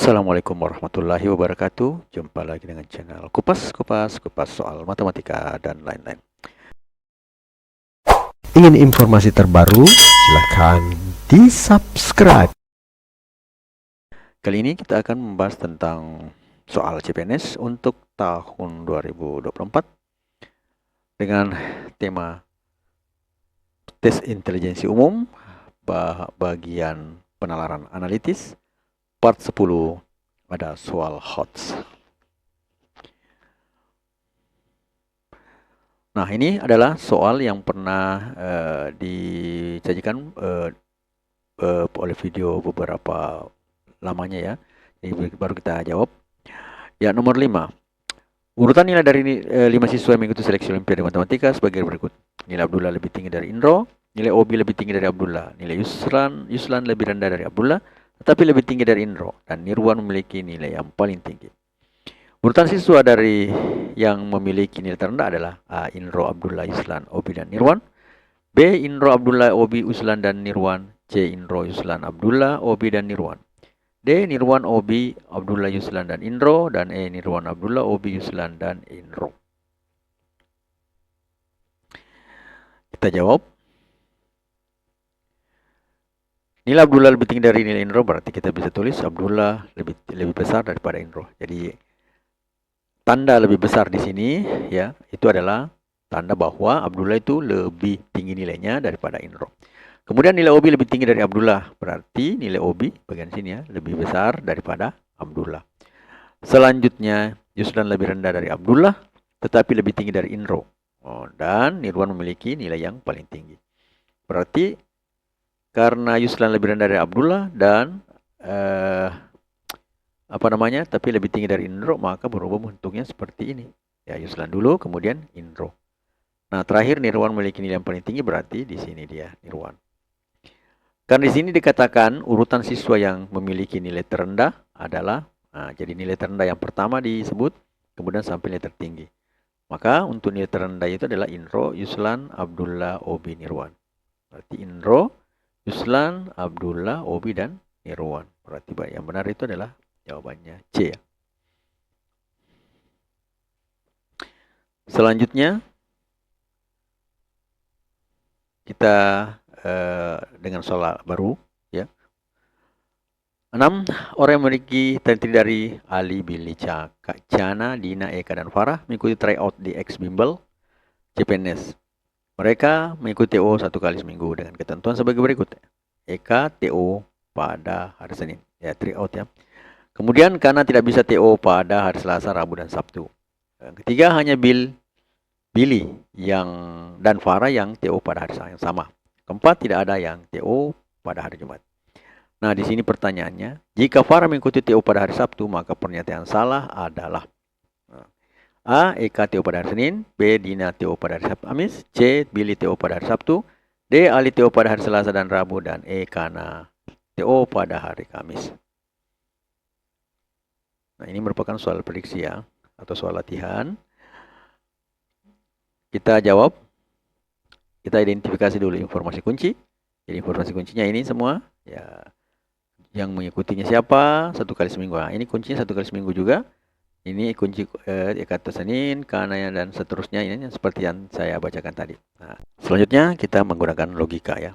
Assalamualaikum warahmatullahi wabarakatuh. Jumpa lagi dengan channel Kupas soal matematika dan lain-lain. Ingin informasi terbaru? Silahkan di-subscribe. Kali ini kita akan membahas tentang soal CPNS untuk tahun 2024 dengan tema tes intelijensi umum bagian penalaran analitis part 10, ada soal HOTS. Nah, ini adalah soal yang pernah disajikan oleh video beberapa lamanya ya. Jadi baru kita jawab. Ya, nomor 5. Urutan nilai dari 5 siswa yang mengikuti seleksi Olimpiade Matematika sebagai berikut. Nilai Abdullah lebih tinggi dari Indro, nilai Obi lebih tinggi dari Abdullah, nilai Yuslan lebih rendah dari Abdullah, tetapi lebih tinggi dari Indro, dan Nirwan memiliki nilai yang paling tinggi. Urutan siswa dari yang memiliki nilai terendah adalah A. Indro, Abdullah, Yuslan, Obi, dan Nirwan. B. Indro, Abdullah, Obi, Yuslan, dan Nirwan. C. Indro, Yuslan, Abdullah, Obi, dan Nirwan. D. Nirwan, Obi, Abdullah, Yuslan, dan Indro. Dan E. Nirwan, Abdullah, Obi, Yuslan, dan Indro. Kita jawab. Nilai Abdullah lebih tinggi dari nilai Indro, berarti kita bisa tulis Abdullah lebih besar daripada Indro. Jadi tanda lebih besar di sini ya, itu adalah tanda bahwa Abdullah itu lebih tinggi nilainya daripada Indro. Kemudian nilai Obi lebih tinggi dari Abdullah, berarti nilai Obi bagian sini ya lebih besar daripada Abdullah. Selanjutnya Yuslan lebih rendah dari Abdullah, tetapi lebih tinggi dari Indro. Dan Nirwan memiliki nilai yang paling tinggi. Berarti karena Yuslan lebih rendah dari Abdullah dan tapi lebih tinggi dari Indro, maka berubah bentuknya seperti ini. Ya, Yuslan dulu, kemudian Indro. Nah, terakhir Nirwan memiliki nilai yang paling tinggi, berarti di sini dia Nirwan. Karena di sini dikatakan urutan siswa yang memiliki nilai terendah adalah, jadi nilai terendah yang pertama disebut, kemudian sampai nilai tertinggi. Maka untuk nilai terendah itu adalah Indro, Yuslan, Abdullah, Obi, Nirwan. Berarti Indro, Yuslan, Abdullah, Obi, dan Nirwan. Berarti yang benar itu adalah jawabannya C. Selanjutnya kita dengan soal baru ya. 6. Orang yang memiliki terdiri dari Ali, Billy, Cana, Dina, Eka, dan Farah mengikuti tryout di X Bimbel CPNS. Mereka mengikuti TO 1 kali seminggu dengan ketentuan sebagai berikut. Eka TO pada hari Senin. Ya, tryout ya. Kemudian karena tidak bisa TO pada hari Selasa, Rabu, dan Sabtu. Ketiga, hanya Billy dan Farah yang TO pada hari yang sama. Keempat, tidak ada yang TO pada hari Jumat. Nah, di sini pertanyaannya, jika Farah mengikuti TO pada hari Sabtu, maka pernyataan salah adalah A. Eka TO pada hari Senin, B. Dina TO pada hari Kamis, C. Billy TO pada hari Sabtu, D. Ali TO pada hari Selasa dan Rabu, dan E. Kana TO pada hari Kamis. Nah, ini merupakan soal prediksi ya, atau soal latihan. Kita jawab. Kita identifikasi dulu informasi kunci. Jadi informasi kuncinya ini semua ya, yang mengikutinya siapa 1 kali seminggu. Nah, ini kuncinya 1 kali seminggu juga. Ini kunci kata Senin, Kananya, dan seterusnya. Ini seperti yang saya bacakan tadi. Nah, selanjutnya kita menggunakan logika ya.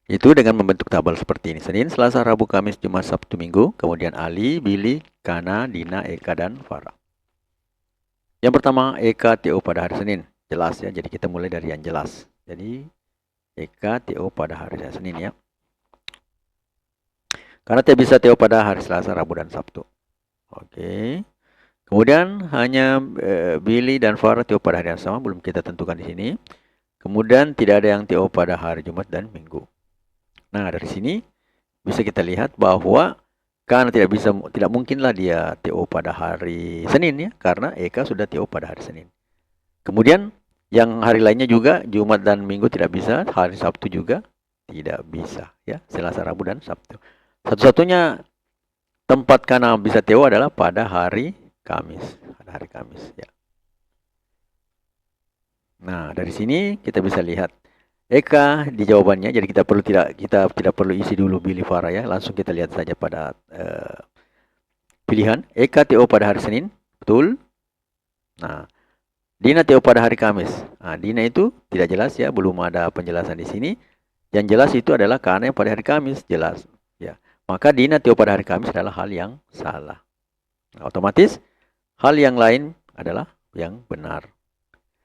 Itu dengan membentuk tabel seperti ini. Senin, Selasa, Rabu, Kamis, Jumat, Sabtu, Minggu. Kemudian Ali, Billy, Kana, Dina, Eka, dan Farah. Yang pertama, Eka TO pada hari Senin. Jelas ya, jadi kita mulai dari yang jelas. Jadi Eka TO pada hari Senin ya. Karena tidak bisa TO pada hari Selasa, Rabu, dan Sabtu. Oke. Kemudian hanya Billy dan Farah TO pada hari yang sama, belum kita tentukan di sini. Kemudian tidak ada yang TO pada hari Jumat dan Minggu. Nah, dari sini bisa kita lihat bahwa karena tidak mungkinlah dia TO pada hari Senin ya, karena Eka sudah TO pada hari Senin. Kemudian yang hari lainnya juga, Jumat dan Minggu tidak bisa, hari Sabtu juga tidak bisa ya, Selasa, Rabu, dan Sabtu. Satu-satunya tempat Kana bisa TO adalah pada hari Kamis, ya. Nah, dari sini kita bisa lihat Eka di jawabannya, jadi kita tidak perlu isi dulu Billy Farah ya, langsung kita lihat saja pada pilihan. Eka TO pada hari Senin, betul. Nah, Dina TO pada hari Kamis. Nah, Dina itu tidak jelas ya, belum ada penjelasan di sini. Yang jelas itu adalah karena pada hari Kamis, jelas ya. Maka Dina TO pada hari Kamis adalah hal yang salah. Nah, otomatis hal yang lain adalah yang benar.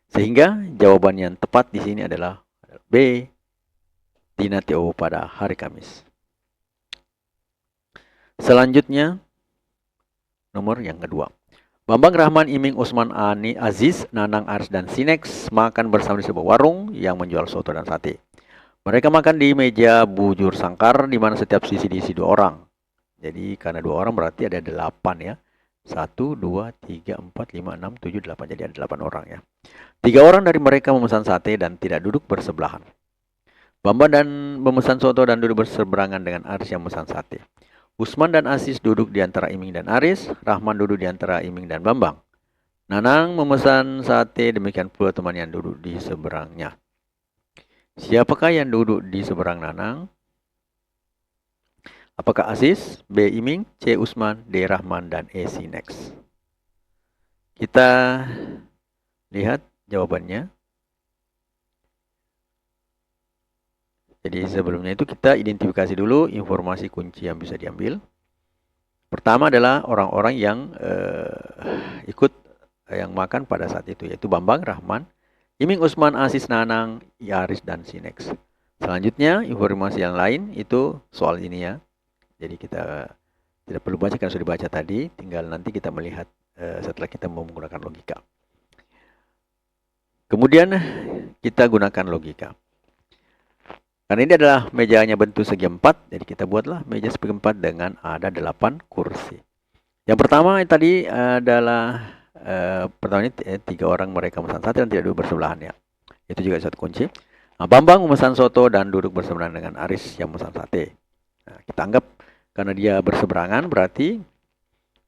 Sehingga jawaban yang tepat di sini adalah B. Dina TO pada hari Kamis. Selanjutnya nomor yang kedua. Bambang, Rahman, Iming, Usman, Ani, Aziz, Nanang, Aris, dan Sinex makan bersama di sebuah warung yang menjual soto dan sate. Mereka makan di meja bujur sangkar di mana setiap sisi diisi 2 orang. Jadi karena 2 orang berarti ada 8 ya. 1, 2, 3, 4, 5, 6, 7, 8. Jadi ada 8 orang ya. 3 orang dari mereka memesan sate dan tidak duduk bersebelahan. Bambang dan memesan soto dan duduk berseberangan dengan Aris yang memesan sate. Usman dan Aziz duduk di antara Iming dan Aris. Rahman duduk di antara Iming dan Bambang. Nanang memesan sate, demikian pula teman yang duduk di seberangnya. Siapakah yang duduk di seberang Nanang? Apakah Aziz, B. Iming, C. Usman, D. Rahman, dan E. Sinex? Kita lihat jawabannya. Jadi sebelumnya itu kita identifikasi dulu informasi kunci yang bisa diambil. Pertama adalah orang-orang yang ikut yang makan pada saat itu, yaitu Bambang, Rahman, Iming, Usman, Aziz, Nanang, Aris, dan Sinex. Selanjutnya informasi yang lain itu soal ini ya. Jadi kita tidak perlu baca karena sudah dibaca tadi, tinggal nanti kita melihat setelah kita mau menggunakan logika. Kemudian kita gunakan logika. Karena ini adalah mejanya bentuk segi 4, jadi kita buatlah meja segi 4 dengan ada 8 kursi. Yang pertama tadi adalah pertama ini 3 orang mereka memesan sate dan tidak duduk bersebelahan ya. Itu juga satu kunci. Nah, Bambang memesan soto dan duduk berseberangan dengan Aris yang memesan sate. Nah, kita anggap karena dia berseberangan berarti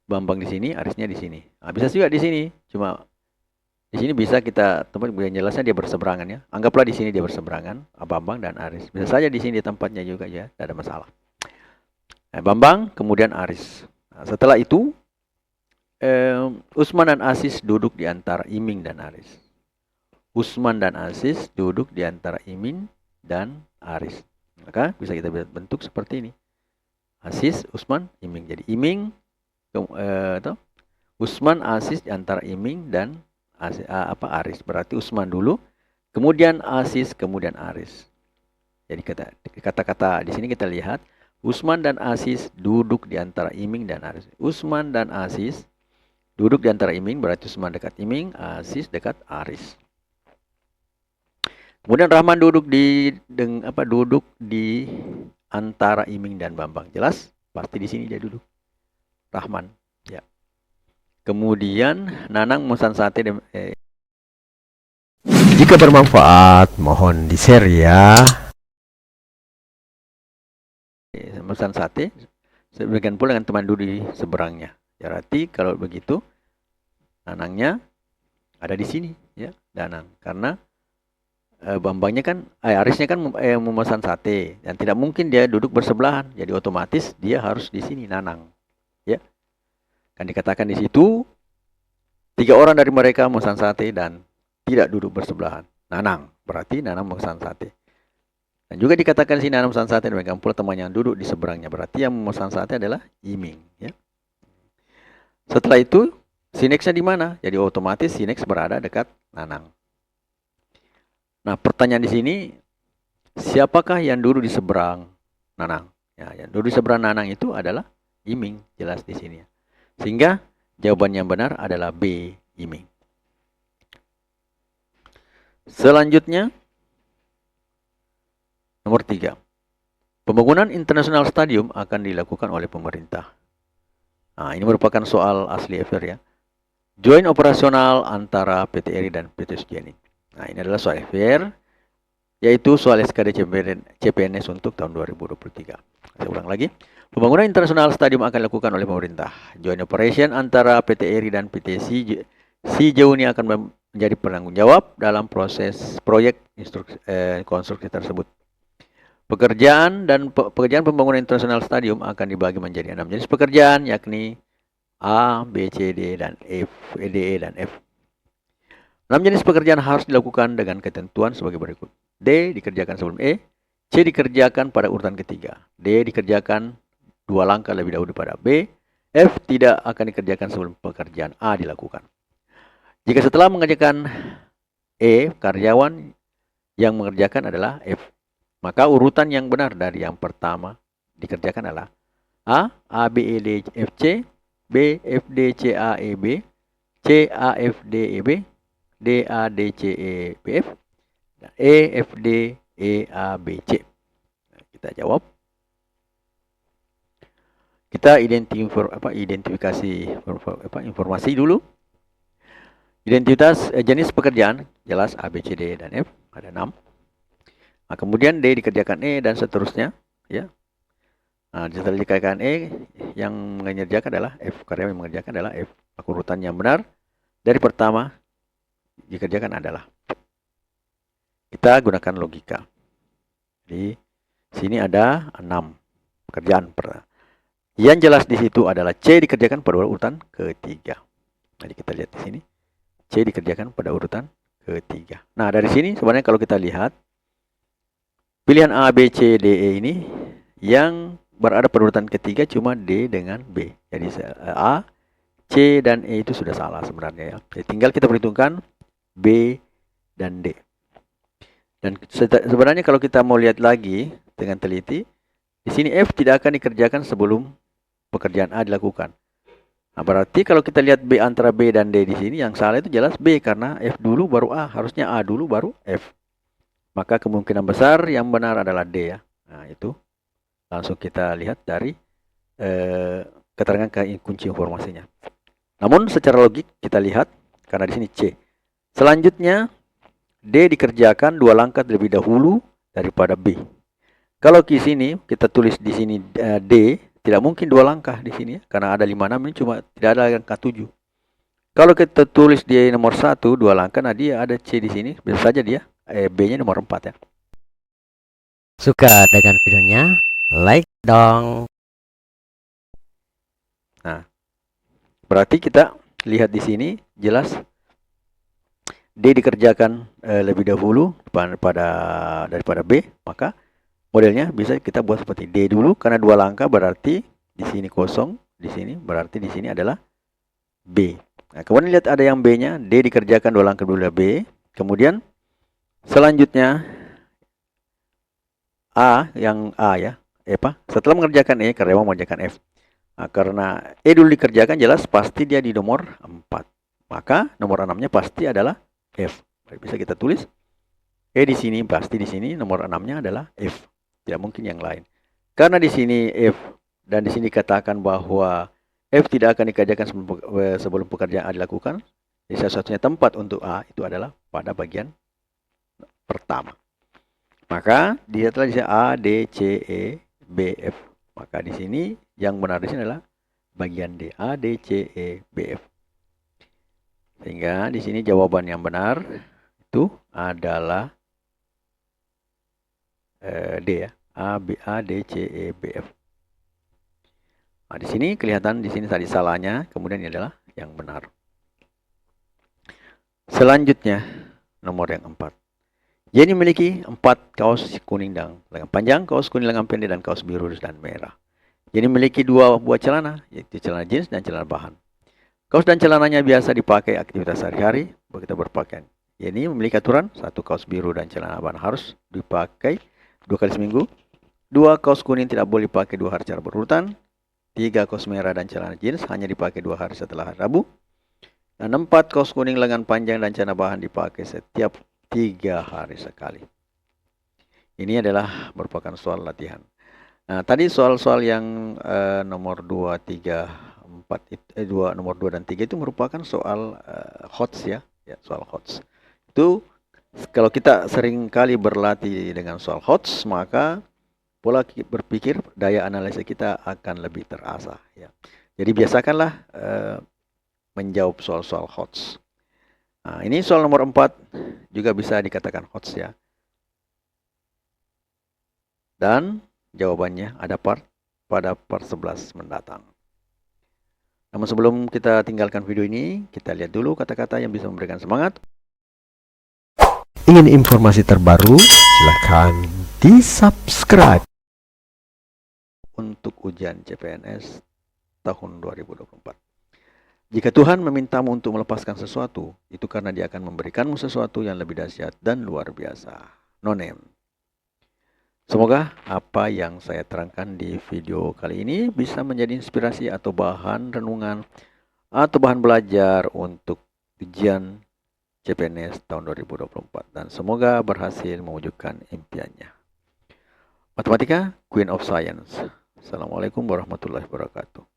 Bambang di sini, Arisnya di sini. Nah, bisa juga di sini, cuma di sini bisa kita tempat yang jelasnya dia berseberangan ya. Anggaplah di sini dia berseberangan, Bambang dan Aris. Bisa saja di sini di tempatnya juga ya, tidak ada masalah. Nah, Bambang kemudian Aris. Nah, setelah itu Usman dan Aziz duduk di antara Iming dan Aris. Usman dan Aziz duduk di antara Iming dan Aris. Maka bisa kita bentuk seperti ini. Aziz, Usman, Iming. Jadi Iming, Usman, Aziz di antara Iming dan Aris. Berarti Usman dulu, kemudian Aziz, kemudian Aris. Jadi kata-kata di sini kita lihat Usman dan Aziz duduk di antara Iming dan Aris. Usman dan Aziz duduk di antara Iming, berarti Usman dekat Iming, Aziz dekat Aris. Kemudian Rahman duduk di antara Iming dan Bambang. Jelas? Pasti di sini dia duduk. Rahman, ya. Kemudian Nanang memesan sate. Jika bermanfaat, mohon di-share ya. Memesan sate, demikian pula dengan teman duduk di seberangnya. Berarti kalau begitu, Nanangnya ada di sini, ya, Nanang. Karena Bambangnya kan, Arisnya kan memesan sate dan tidak mungkin dia duduk bersebelahan. Jadi otomatis dia harus di sini, Nanang, ya. Kan dikatakan di situ 3 orang dari mereka memesan sate dan tidak duduk bersebelahan. Nanang, berarti Nanang memesan sate. Dan juga dikatakan di sini Nanang memesan sate, demikian pula teman yang duduk di seberangnya. Berarti yang memesan sate adalah Iming, ya. Setelah itu Sinexnya di mana? Jadi otomatis Sinex berada dekat Nanang. Nah, pertanyaan di sini, siapakah yang duduk di seberang Nanang? Ya, yang duduk di seberang Nanang itu adalah Iming, jelas di sini. Sehingga jawaban yang benar adalah B, Iming. Selanjutnya, nomor 3. Pembangunan International Stadium akan dilakukan oleh pemerintah. Nah, ini merupakan soal asli FR ya. Joint operasional antara PT RI dan PT Sugiani. Nah, ini adalah soal FR, yaitu soal SKD CPNS untuk tahun 2023. Saya ulang lagi. Pembangunan internasional stadium akan dilakukan oleh pemerintah. Joint operation antara PT RI dan PT Si jauh ini akan menjadi penanggung jawab dalam proses proyek konstruksi tersebut. Pekerjaan pembangunan internasional stadium akan dibagi menjadi 6 jenis pekerjaan, yakni A, B, C, D, dan F, D, E, dan F. 6 jenis pekerjaan harus dilakukan dengan ketentuan sebagai berikut. D dikerjakan sebelum E, C dikerjakan pada urutan ketiga, D dikerjakan 2 langkah lebih dahulu pada B, F tidak akan dikerjakan sebelum pekerjaan A dilakukan. Jika setelah mengerjakan E, karyawan yang mengerjakan adalah F, maka urutan yang benar dari yang pertama dikerjakan adalah A, A, B, E, D, F, C, B, F, D, C, A, E, B, C, A, F, D, E, B, D, A, D, C, E, B, F, E, F, D, E, A, B, C. Nah, kita jawab. Kita identifikasi informasi dulu. Identitas jenis pekerjaan jelas A, B, C, D, dan F, ada 6. Nah, kemudian D dikerjakan E dan seterusnya, ya. Nah, setelah dikerjakan E, yang mengerjakan adalah F, karyawan yang mengerjakan adalah F. Maka urutan yang benar dari pertama dikerjakan adalah. Kita gunakan logika. Di sini ada 6 pekerjaan. Yang jelas di situ adalah C dikerjakan pada urutan ketiga. Jadi kita lihat di sini, C dikerjakan pada urutan ketiga. Nah, dari sini sebenarnya kalau kita lihat pilihan A, B, C, D, E ini yang berada pada urutan ketiga cuma D dengan B. Jadi A, C, dan E itu sudah salah sebenarnya ya. Jadi tinggal kita perhitungkan B dan D. Dan sebenarnya kalau kita mau lihat lagi dengan teliti, di sini F tidak akan dikerjakan sebelum pekerjaan A dilakukan. Nah, berarti kalau kita lihat B antara B dan D di sini, yang salah itu jelas B karena F dulu baru A. Harusnya A dulu baru F. Maka kemungkinan besar yang benar adalah D ya. Nah, itu langsung kita lihat dari keterangan kunci informasinya. Namun secara logik kita lihat karena di sini C. Selanjutnya D dikerjakan 2 langkah terlebih dahulu daripada B. Kalau di sini kita tulis di sini D, tidak mungkin 2 langkah di sini ya, karena ada 5, 6 ini cuma tidak ada angka 7. Kalau kita tulis di nomor 1 2 langkah, nah dia ada C di sini, bisa saja dia B-nya nomor 4 ya. Suka dengan videonya? Like dong. Nah, berarti kita lihat di sini jelas D dikerjakan lebih dahulu daripada B, maka modelnya bisa kita buat seperti D dulu karena 2 langkah berarti di sini kosong, di sini berarti di sini adalah B. Nah, kemudian lihat ada yang B-nya, D dikerjakan 2 langkah dulu B, kemudian selanjutnya A yang A ya, setelah mengerjakan E, karyawan mengerjakan F. Nah, karena E dulu dikerjakan jelas pasti dia di nomor 4. Maka nomor 6-nya pasti adalah F. Bisa kita tulis E di sini pasti di sini nomor 6-nya adalah F. Tidak mungkin yang lain. Karena di sini F dan di sini dikatakan bahwa F tidak akan dikerjakan sebelum pekerjaan A dilakukan. Jadi satu-satunya tempat untuk A itu adalah pada bagian pertama. Maka dia telah disini A, D, C, E, B, F. Maka di sini yang benar di sini adalah bagian D. A, D, C, E, B, F. Sehingga di sini jawaban yang benar itu adalah D ya. A, B, A, D, C, E, B, F. Nah, di sini kelihatan di sini tadi salahnya, kemudian ini adalah yang benar. Selanjutnya nomor yang 4. Jenny memiliki 4 kaos kuning dan lengan panjang, kaos kuning lengan pendek, dan kaos biru dan merah. Jenny memiliki 2 buah celana, yaitu celana jeans dan celana bahan. Kaos dan celananya biasa dipakai aktivitas sehari-hari, begitu berpakaian. Jenny memiliki aturan, 1 kaos biru dan celana bahan harus dipakai 2 kali seminggu. 2 kaos kuning tidak boleh dipakai 2 hari secara berurutan. 3 kaos merah dan celana jeans hanya dipakai 2 hari setelah hari Rabu. Dan 4 kaos kuning lengan panjang dan celana bahan dipakai setiap 3 hari sekali. Ini adalah merupakan soal latihan. Nah, tadi soal-soal yang nomor 2, 3, 4, nomor 2 dan 3 itu merupakan soal HOTS ya, soal HOTS. Itu kalau kita sering kali berlatih dengan soal HOTS, maka pola berpikir, daya analisa kita akan lebih terasah ya. Jadi biasakanlah menjawab soal-soal HOTS. Nah, ini soal nomor 4 juga bisa dikatakan hots ya. Dan jawabannya ada pada part 11 mendatang. Namun sebelum kita tinggalkan video ini, kita lihat dulu kata-kata yang bisa memberikan semangat. Ingin informasi terbaru? Silakan di-subscribe. Untuk ujian CPNS tahun 2024. Jika Tuhan memintamu untuk melepaskan sesuatu, itu karena Dia akan memberikanmu sesuatu yang lebih dahsyat dan luar biasa. No name. Semoga apa yang saya terangkan di video kali ini bisa menjadi inspirasi atau bahan renungan atau bahan belajar untuk ujian CPNS tahun 2024. Dan semoga berhasil mewujudkan impiannya. Matematika, Queen of Science. Assalamualaikum warahmatullahi wabarakatuh.